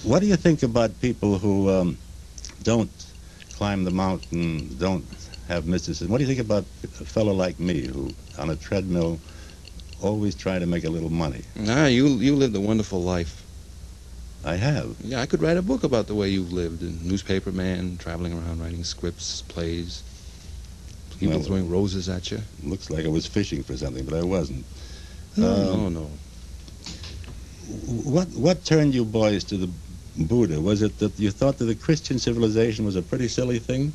What do you think about people who don't climb the mountain, don't have mysticism? What do you think about a fellow like me who, on a treadmill, always trying to make a little money? You lived a wonderful life. I have. Yeah, I could write a book about the way you've lived. A newspaper man, traveling around writing scripts, plays, people throwing roses at you. Looks like I was fishing for something, but I wasn't. No. What turned you boys to the Buddha? Was it that you thought that the Christian civilization was a pretty silly thing?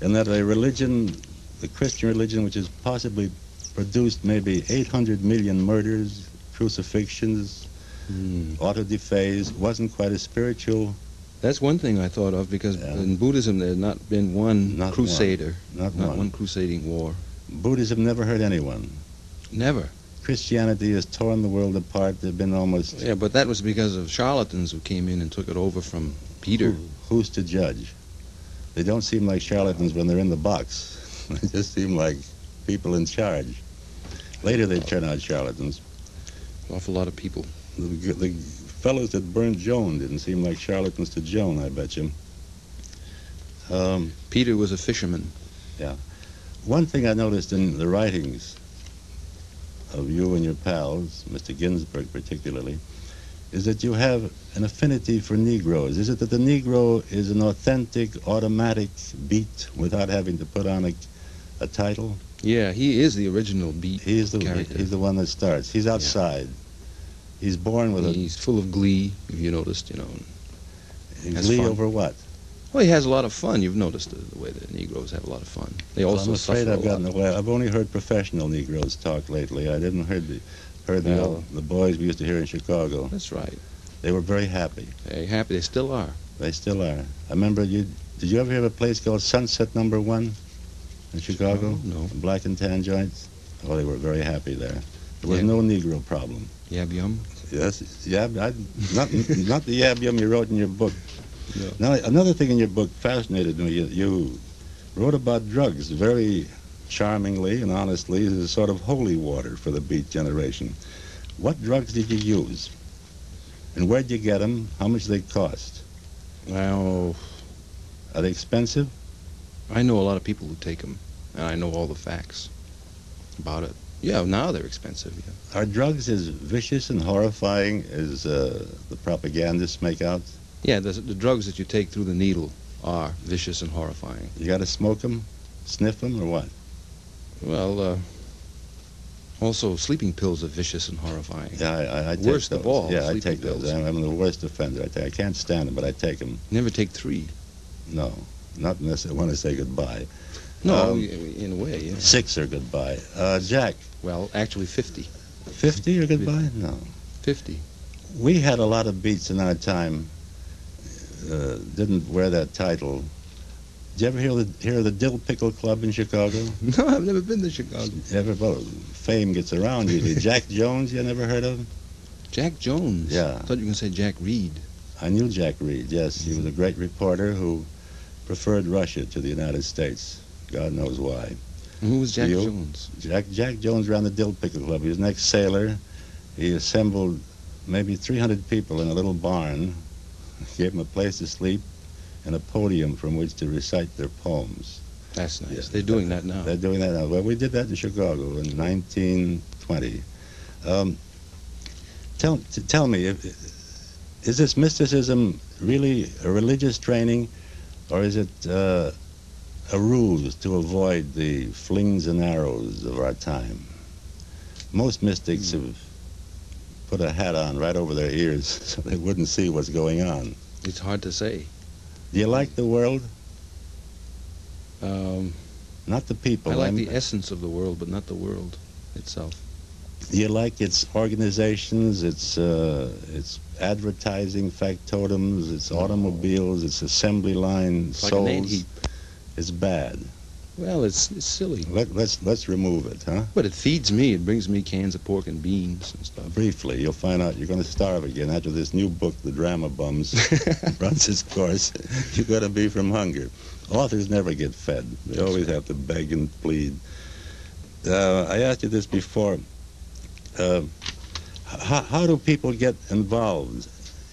And that a religion, the Christian religion, which has possibly produced maybe 800 million murders, crucifixions, auto-defes, wasn't quite as spiritual? That's one thing I thought of, because in Buddhism there had not been one crusader. Not one crusading war. Buddhism never hurt anyone. Never. Christianity has torn the world apart. There have been almost... Yeah, but that was because of charlatans who came in and took it over from Peter. Who's to judge? They don't seem like charlatans when they're in the box. They just seem like people in charge. Later they turn out charlatans. An awful lot of people. The fellows that burned Joan didn't seem like charlatans to Joan, I bet you. Peter was a fisherman. Yeah. One thing I noticed in the writings of you and your pals, Mr. Ginsberg particularly, is that you have an affinity for Negroes. Is it that the Negro is an authentic, automatic beat without having to put on a title? Yeah, he is the original beat character. He's the one that starts. He's outside. Yeah. He's born with He's full of glee, if you noticed, Glee over what? Well, he has a lot of fun. You've noticed the way the Negroes have a lot of fun. They also I'm afraid suffer I've gotten away. I've only heard professional Negroes talk lately. I didn't heard the boys we used to hear in Chicago. That's right. They were very happy. Very happy. They still are. They still are. I remember did you ever hear of a place called Sunset Number 1 in Chicago? No. Black and tan joints? Oh, they were very happy there. There was no Negro problem. Yab yum? Yes, not the yab yum you wrote in your book. No. Now, another thing in your book fascinated me. You wrote about drugs very charmingly and honestly as a sort of holy water for the beat generation. What drugs did you use? And where'd you get them? How much they cost? Well, are they expensive? I know a lot of people who take them, and I know all the facts about it. Yeah, now they're expensive. Yeah. Are drugs as vicious and horrifying as the propagandists make out? Yeah, the drugs that you take through the needle are vicious and horrifying. You got to smoke them, sniff them, or what? Well, also sleeping pills are vicious and horrifying. Yeah, I take worst those. of all. Yeah, I take those. I'm the worst offender. I can't stand them, but I take them. Never take 3. No, not unless I want to say goodbye. No, in a way, yeah. 6 are goodbye. Jack. Well, actually 50. 50 are goodbye? No. 50. We had a lot of beats in our time. Didn't wear that title. Did you ever hear of the Dill Pickle Club in Chicago? No, I've never been to Chicago. Well, fame gets around usually. Jack Jones, you never heard of him? Jack Jones? Yeah. I thought you were going to say Jack Reed. I knew Jack Reed, yes. He was a great reporter who preferred Russia to the United States. God knows why. And who was Jack Jones? Jack Jones ran the Dill Pickle Club. He was an ex-sailor. He assembled maybe 300 people in a little barn, gave them a place to sleep, and a podium from which to recite their poems. That's nice. Yeah. They're doing that now. They're doing that now. Well, we did that in Chicago in 1920. Tell me, is this mysticism really a religious training, or is it a ruse to avoid the flings and arrows of our time? Most mystics have put a hat on right over their ears so they wouldn't see what's going on. It's hard to say. Do you like the world? Not the people. I like the essence of the world, but not the world itself. Do you like its organizations, its advertising factotums, its automobiles, its assembly line it's souls? Like an ant heap. It's bad. Well, it's silly. Let's remove it, huh? But it feeds me. It brings me cans of pork and beans and stuff. Briefly, you'll find out you're going to starve again after this new book, The Drama Bums, runs its course. You're going to be from hunger. Authors never get fed. They always have to beg and plead. I asked you this before. How do people get involved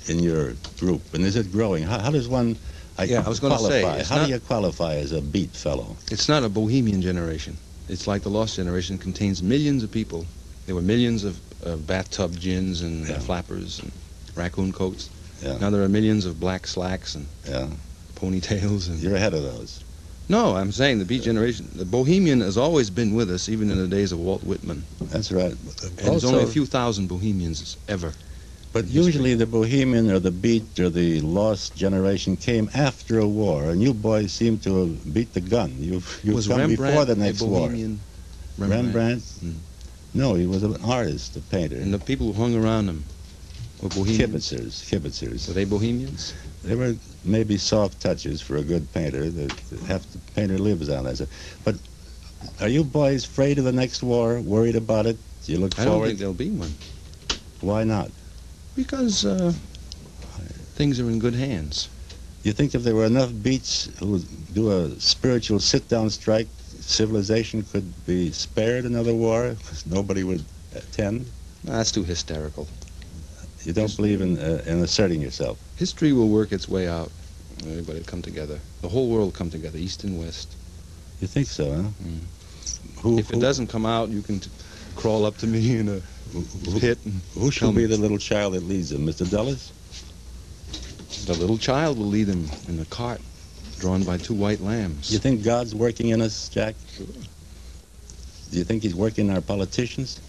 in your group, and is it growing? How does one I was going to say, qualify? How do you qualify as a beat fellow? It's not a bohemian generation. It's like the Lost Generation, contains millions of people. There were millions of bathtub gins and flappers and raccoon coats. Yeah. Now there are millions of black slacks and ponytails. And you're ahead of those. No, I'm saying the beat generation, the bohemian has always been with us, even in the days of Walt Whitman. That's right. And there's only a few thousand bohemians ever. But usually the bohemian or the beat or the lost generation came after a war, and you boys seem to have beat the gun. You've come Rembrandt before the next war. Rembrandt? No, he was an artist, a painter. And the people who hung around him were bohemians? Kibitzers. Were they bohemians? They were maybe soft touches for a good painter. Half the painter lives on that. But are you boys afraid of the next war, worried about it? Do you look forward? I don't think there'll be one. Why not? Because things are in good hands. You think if there were enough beats who would do a spiritual sit-down strike, civilization could be spared another war because nobody would attend? That's too hysterical. You don't believe in asserting yourself? History will work its way out. Everybody will come together. The whole world will come together, East and West. You think so, huh? If it doesn't come out, you can crawl up to me in a pit. Who should be the little child that leads them? Mr. Dulles? The little child will lead them in a cart drawn by two white lambs. You think God's working in us, Jack? Sure. Do you think he's working in our politicians?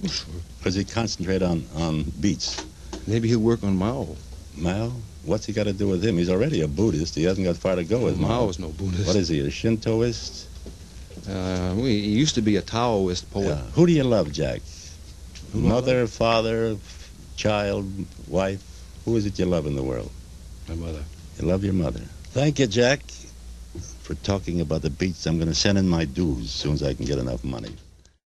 Oh, sure. Or does he concentrate on beats? Maybe he'll work on Mao. Mao? What's he got to do with him? He's already a Buddhist. He hasn't got far to go with Mao. Mao is no Buddhist. What is he, a Shintoist? He used to be a Taoist poet. Yeah. Who do you love, Jack? Mother, father, child, wife? Who is it you love in the world? My mother. You love your mother. Thank you, Jack, for talking about the beats. I'm going to send in my dues as soon as I can get enough money.